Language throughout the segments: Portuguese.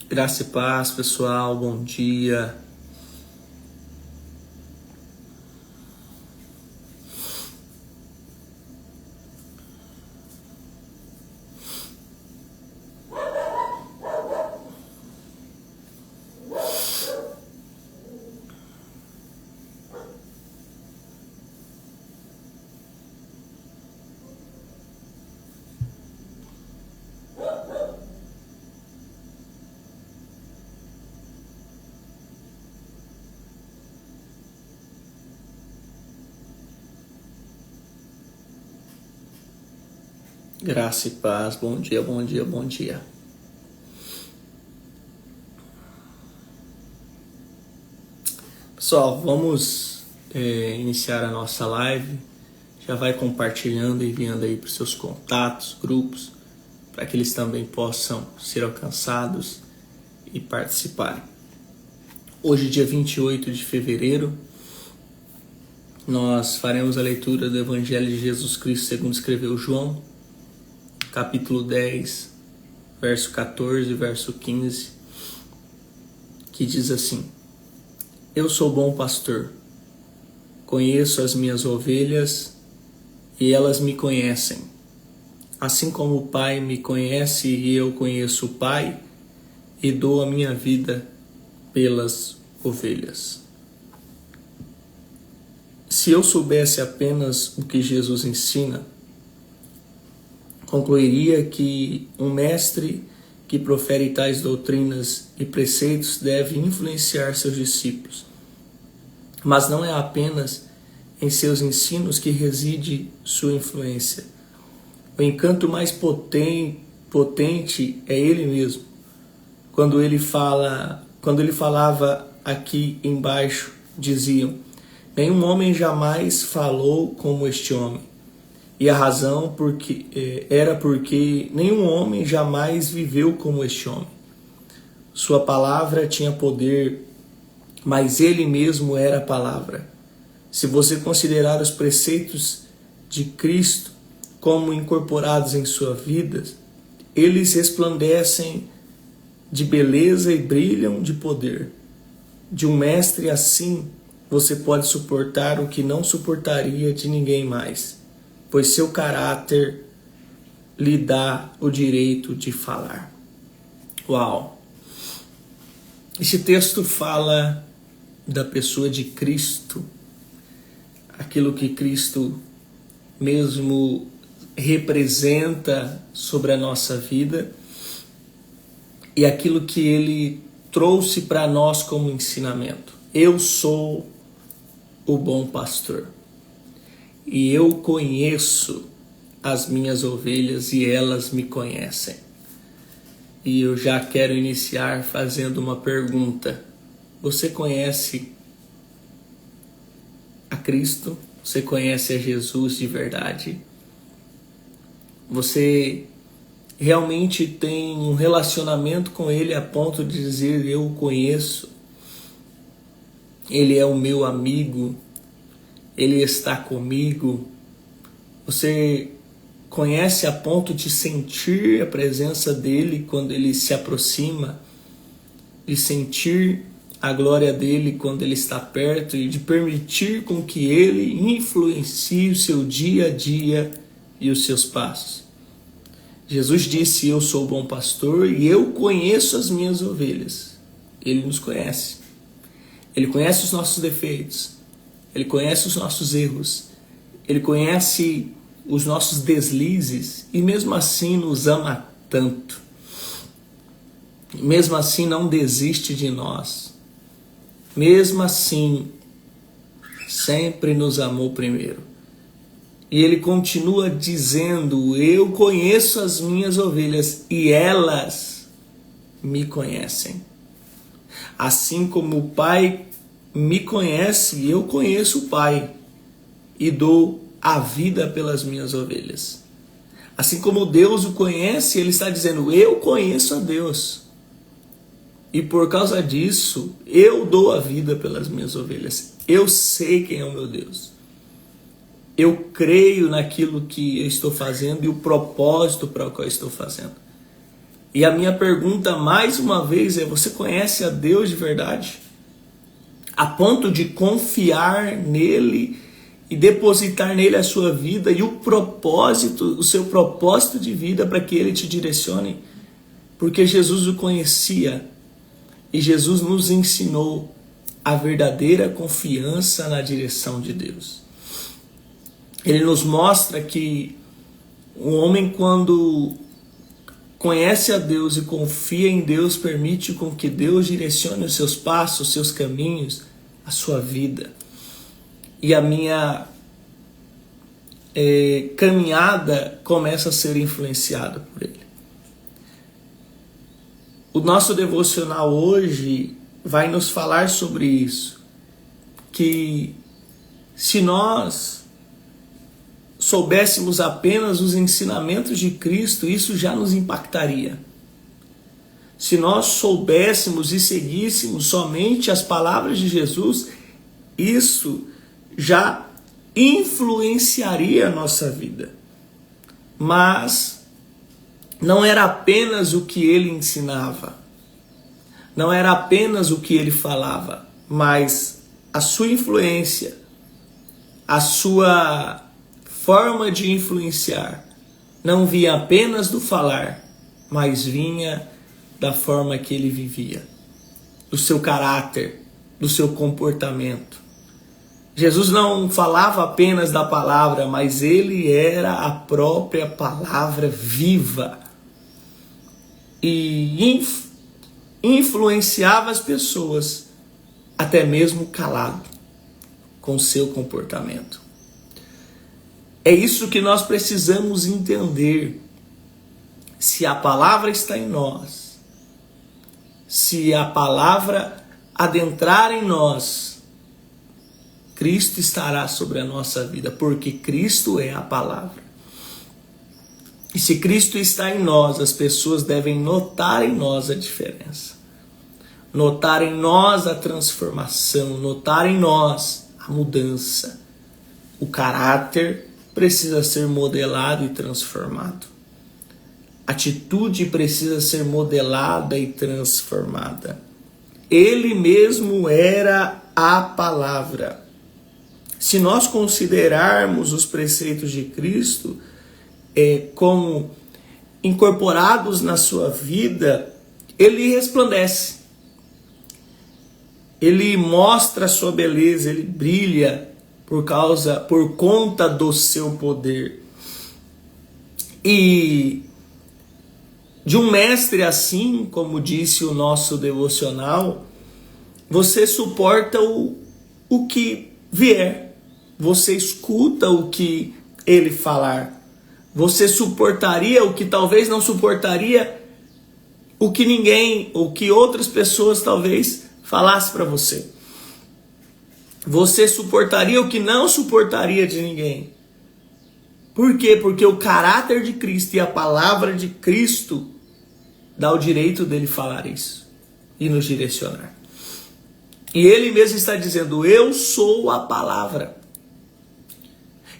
Graça e paz, pessoal, bom dia. Graça e paz, bom dia, bom dia, bom dia. Pessoal, vamos iniciar a nossa live. Já vai compartilhando e enviando aí para os seus contatos, grupos, para que eles também possam ser alcançados e participarem. Hoje, dia 28 de fevereiro, nós faremos a leitura do Evangelho de Jesus Cristo segundo escreveu João, capítulo 10, verso 14 e verso 15, que diz assim: Eu sou bom pastor, conheço as minhas ovelhas e elas me conhecem. Assim como o Pai me conhece e eu conheço o Pai, e dou a minha vida pelas ovelhas. Se eu soubesse apenas o que Jesus ensina, concluiria que um mestre que profere tais doutrinas e preceitos deve influenciar seus discípulos. Mas não é apenas em seus ensinos que reside sua influência. O encanto mais potente é ele mesmo. Quando ele falava aqui embaixo, diziam: nenhum homem jamais falou como este homem. E a razão era porque nenhum homem jamais viveu como este homem. Sua palavra tinha poder, mas ele mesmo era a palavra. Se você considerar os preceitos de Cristo como incorporados em sua vida, eles resplandecem de beleza e brilham de poder. De um mestre assim, você pode suportar o que não suportaria de ninguém mais, pois seu caráter lhe dá o direito de falar. Uau! Esse texto fala da pessoa de Cristo, aquilo que Cristo mesmo representa sobre a nossa vida e aquilo que ele trouxe para nós como ensinamento. Eu sou o bom pastor. E eu conheço as minhas ovelhas e elas me conhecem. E eu já quero iniciar fazendo uma pergunta. Você conhece a Cristo? Você conhece a Jesus de verdade? Você realmente tem um relacionamento com Ele a ponto de dizer: eu o conheço, Ele é o meu amigo, Ele está comigo? Você conhece a ponto de sentir a presença dele quando ele se aproxima, de sentir a glória dele quando ele está perto e de permitir com que ele influencie o seu dia a dia e os seus passos? Jesus disse: eu sou o bom pastor e eu conheço as minhas ovelhas. Ele nos conhece. Ele conhece os nossos defeitos. Ele conhece os nossos erros, Ele conhece os nossos deslizes e mesmo assim nos ama tanto. Mesmo assim não desiste de nós. Mesmo assim sempre nos amou primeiro. E Ele continua dizendo: eu conheço as minhas ovelhas e elas me conhecem. Assim como o Pai me conhece, eu conheço o Pai e dou a vida pelas minhas ovelhas. Assim como Deus o conhece, Ele está dizendo: eu conheço a Deus e por causa disso eu dou a vida pelas minhas ovelhas. Eu sei quem é o meu Deus. Eu creio naquilo que eu estou fazendo e o propósito para o qual eu estou fazendo. E a minha pergunta mais uma vez é: você conhece a Deus de verdade? A ponto de confiar nele e depositar nele a sua vida e o seu propósito de vida para que ele te direcione? Porque Jesus o conhecia e Jesus nos ensinou a verdadeira confiança na direção de Deus. Ele nos mostra que o homem, quando conhece a Deus e confia em Deus, permite com que Deus direcione os seus passos, os seus caminhos, a sua vida. E a minha caminhada começa a ser influenciada por Ele. O nosso devocional hoje vai nos falar sobre isso, que se nós soubéssemos apenas os ensinamentos de Cristo, isso já nos impactaria. Se nós soubéssemos e seguíssemos somente as palavras de Jesus, isso já influenciaria a nossa vida. Mas não era apenas o que ele ensinava, não era apenas o que ele falava, mas a sua influência, a sua forma de influenciar, não vinha apenas do falar, mas vinha da forma que ele vivia, do seu caráter, do seu comportamento. Jesus não falava apenas da palavra, mas ele era a própria palavra viva. E influenciava as pessoas, até mesmo calado, com seu comportamento. É isso que nós precisamos entender. Se a palavra está em nós, se a palavra adentrar em nós, Cristo estará sobre a nossa vida, porque Cristo é a palavra. E se Cristo está em nós, as pessoas devem notar em nós a diferença. Notar em nós a transformação, notar em nós a mudança. O caráter precisa ser modelado e transformado. A atitude precisa ser modelada e transformada. Ele mesmo era a palavra. Se nós considerarmos os preceitos de Cristo como incorporados na sua vida, ele resplandece. Ele mostra a sua beleza, ele brilha por conta do seu poder. E de um mestre assim, como disse o nosso devocional, você suporta o que vier. Você escuta o que ele falar. Você suportaria o que talvez não suportaria, o que outras pessoas talvez falassem para você. Você suportaria o que não suportaria de ninguém. Por quê? Porque o caráter de Cristo e a palavra de Cristo dá o direito dele falar isso e nos direcionar. E ele mesmo está dizendo: eu sou a palavra.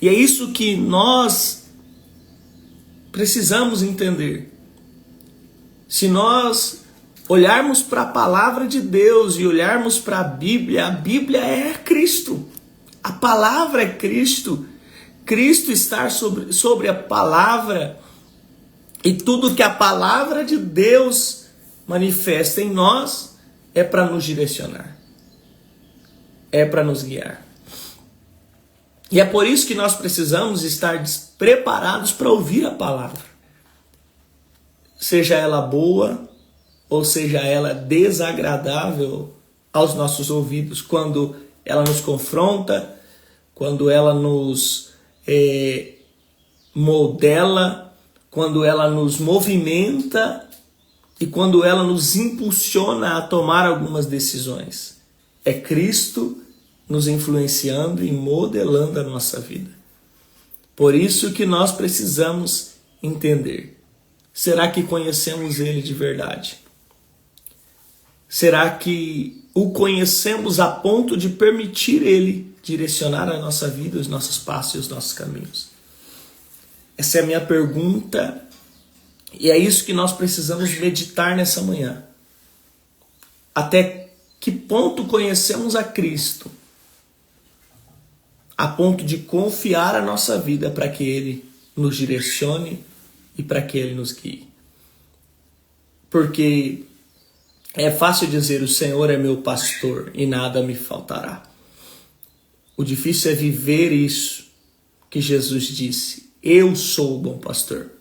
E é isso que nós precisamos entender. Se nós olharmos para a palavra de Deus e olharmos para a Bíblia é Cristo. A palavra é Cristo. Cristo está sobre a palavra, e tudo que a palavra de Deus manifesta em nós é para nos direcionar, é para nos guiar. E é por isso que nós precisamos estar preparados para ouvir a palavra. Seja ela boa ou seja ela desagradável aos nossos ouvidos, quando ela nos confronta, quando ela nos modela, quando ela nos movimenta e quando ela nos impulsiona a tomar algumas decisões. É Cristo nos influenciando e modelando a nossa vida. Por isso que nós precisamos entender. Será que conhecemos Ele de verdade? Será que o conhecemos a ponto de permitir Ele direcionar a nossa vida, os nossos passos e os nossos caminhos? Essa é a minha pergunta E é isso que nós precisamos meditar nessa manhã. Até que ponto conhecemos a Cristo, a ponto de confiar a nossa vida para que Ele nos direcione e para que Ele nos guie. Porque é fácil dizer: o Senhor é meu pastor e nada me faltará. O difícil é viver isso que Jesus disse: eu sou o bom pastor.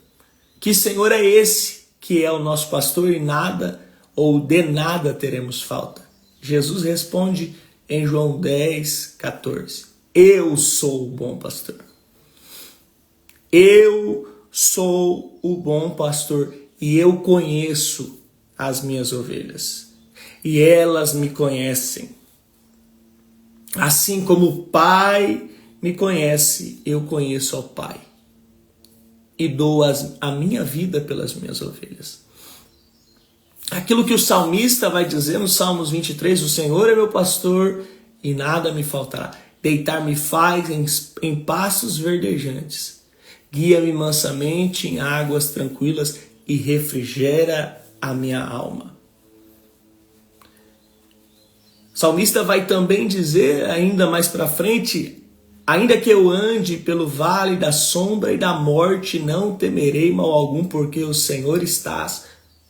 Que Senhor é esse que é o nosso pastor e nada ou de nada teremos falta? Jesus responde em João 10:14. Eu sou o bom pastor. Eu sou o bom pastor e eu conheço as minhas ovelhas. E elas me conhecem. Assim como o Pai me conhece, eu conheço ao Pai. E dou a minha vida pelas minhas ovelhas. Aquilo que o salmista vai dizer no Salmos 23, o Senhor é meu pastor e nada me faltará. Deitar-me faz em pastos verdejantes. Guia-me mansamente em águas tranquilas e refrigera a minha alma. O salmista vai também dizer, ainda mais para frente: ainda que eu ande pelo vale da sombra e da morte, não temerei mal algum, porque o Senhor está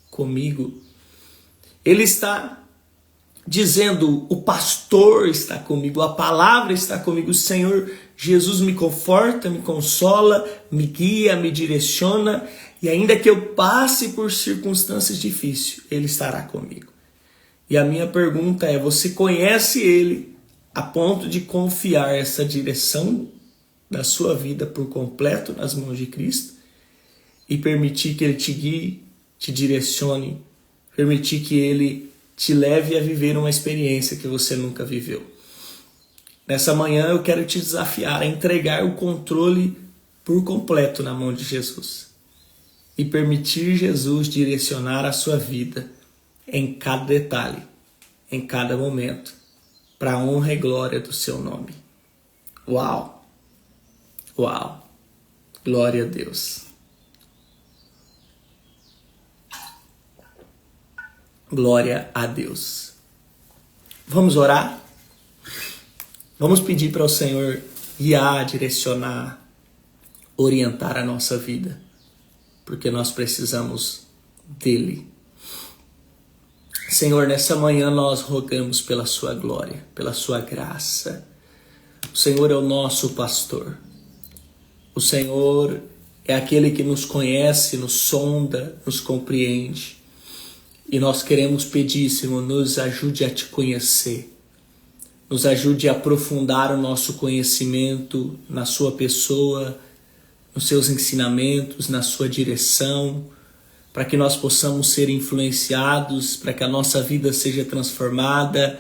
comigo. Ele está dizendo: o pastor está comigo, a palavra está comigo, o Senhor Jesus me conforta, me consola, me guia, me direciona, e ainda que eu passe por circunstâncias difíceis, Ele estará comigo. E a minha pergunta é: você conhece Ele a ponto de confiar essa direção da sua vida por completo nas mãos de Cristo e permitir que Ele te guie, te direcione, permitir que Ele te leve a viver uma experiência que você nunca viveu? Nessa manhã eu quero te desafiar a entregar o controle por completo na mão de Jesus e permitir Jesus direcionar a sua vida em cada detalhe, em cada momento, para a honra e glória do seu nome. Uau! Uau! Glória a Deus! Glória a Deus! Vamos orar? Vamos pedir para o Senhor guiar, direcionar, orientar a nossa vida, porque nós precisamos dEle. Senhor, nessa manhã nós rogamos pela sua glória, pela sua graça. O Senhor é o nosso pastor. O Senhor é aquele que nos conhece, nos sonda, nos compreende. E nós queremos pedir, Senhor, nos ajude a te conhecer. Nos ajude a aprofundar o nosso conhecimento na sua pessoa, nos seus ensinamentos, na sua direção, para que nós possamos ser influenciados, para que a nossa vida seja transformada,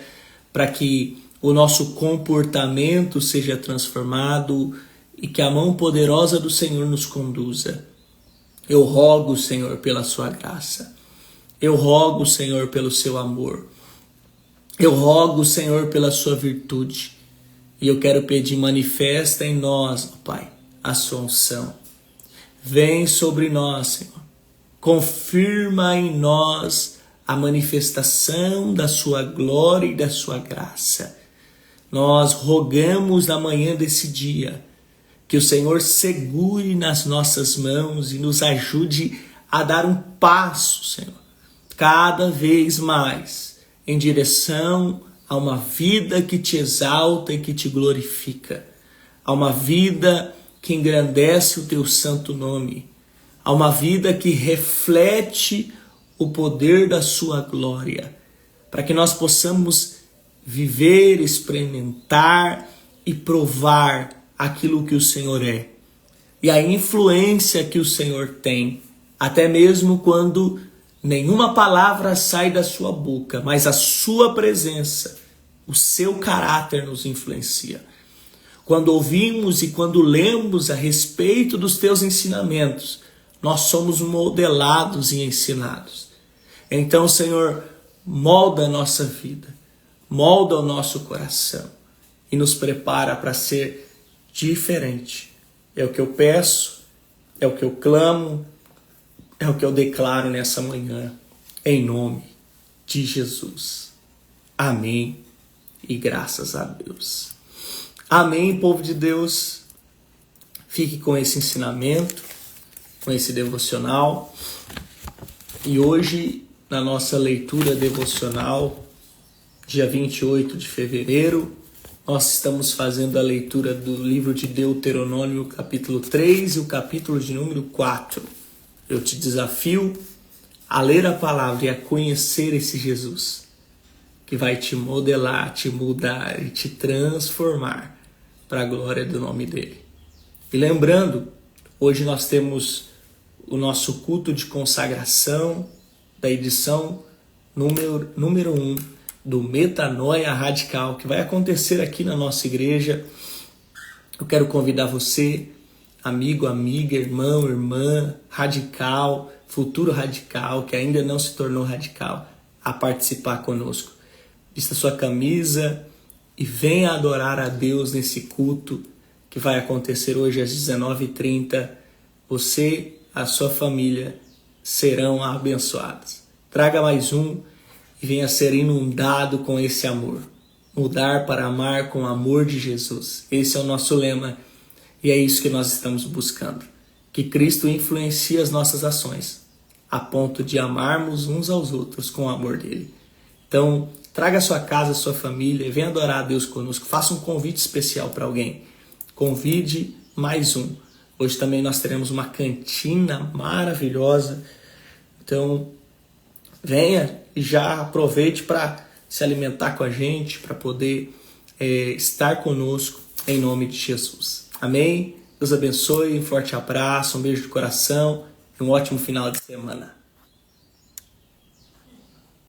para que o nosso comportamento seja transformado e que a mão poderosa do Senhor nos conduza. Eu rogo, Senhor, pela sua graça. Eu rogo, Senhor, pelo seu amor. Eu rogo, Senhor, pela sua virtude. E eu quero pedir: manifesta em nós, ó Pai, a sua unção. Vem sobre nós, Senhor. Confirma em nós a manifestação da sua glória e da sua graça. Nós rogamos na manhã desse dia que o Senhor segure nas nossas mãos e nos ajude a dar um passo, Senhor, cada vez mais em direção a uma vida que te exalta e que te glorifica, a uma vida que engrandece o teu santo nome, a uma vida que reflete o poder da sua glória, para que nós possamos viver, experimentar e provar aquilo que o Senhor é e a influência que o Senhor tem, até mesmo quando nenhuma palavra sai da sua boca, mas a sua presença, o seu caráter nos influencia. Quando ouvimos e quando lemos a respeito dos teus ensinamentos, nós somos modelados e ensinados. Então, Senhor, molda a nossa vida, molda o nosso coração e nos prepara para ser diferente. É o que eu peço, é o que eu clamo, É o que eu declaro nessa manhã, em nome de Jesus. Amém e graças a Deus. Amém, povo de Deus. Fique com esse ensinamento, com esse devocional. E hoje, na nossa leitura devocional, dia 28 de fevereiro, nós estamos fazendo a leitura do livro de Deuteronômio, capítulo 3 e o capítulo de número 4. Eu te desafio a ler a palavra e a conhecer esse Jesus, que vai te modelar, te mudar e te transformar para a glória do nome dele. E lembrando, hoje nós temos o nosso culto de consagração da edição número 1 do Metanoia Radical, que vai acontecer aqui na nossa igreja. Eu quero convidar você, amigo, amiga, irmão, irmã, radical, futuro radical, que ainda não se tornou radical, a participar conosco. Vista sua camisa e venha adorar a Deus nesse culto que vai acontecer hoje às 19h30. Você, a sua família serão abençoados. Traga mais um e venha ser inundado com esse amor. Mudar para amar com o amor de Jesus. Esse é o nosso lema e é isso que nós estamos buscando. Que Cristo influencie as nossas ações a ponto de amarmos uns aos outros com o amor dele. Então, traga a sua casa, a sua família, venha adorar a Deus conosco. Faça um convite especial para alguém. Convide mais um. Hoje também nós teremos uma cantina maravilhosa. Então, venha e já aproveite para se alimentar com a gente, para poder estar conosco em nome de Jesus. Amém? Deus abençoe, um forte abraço, um beijo de coração e um ótimo final de semana.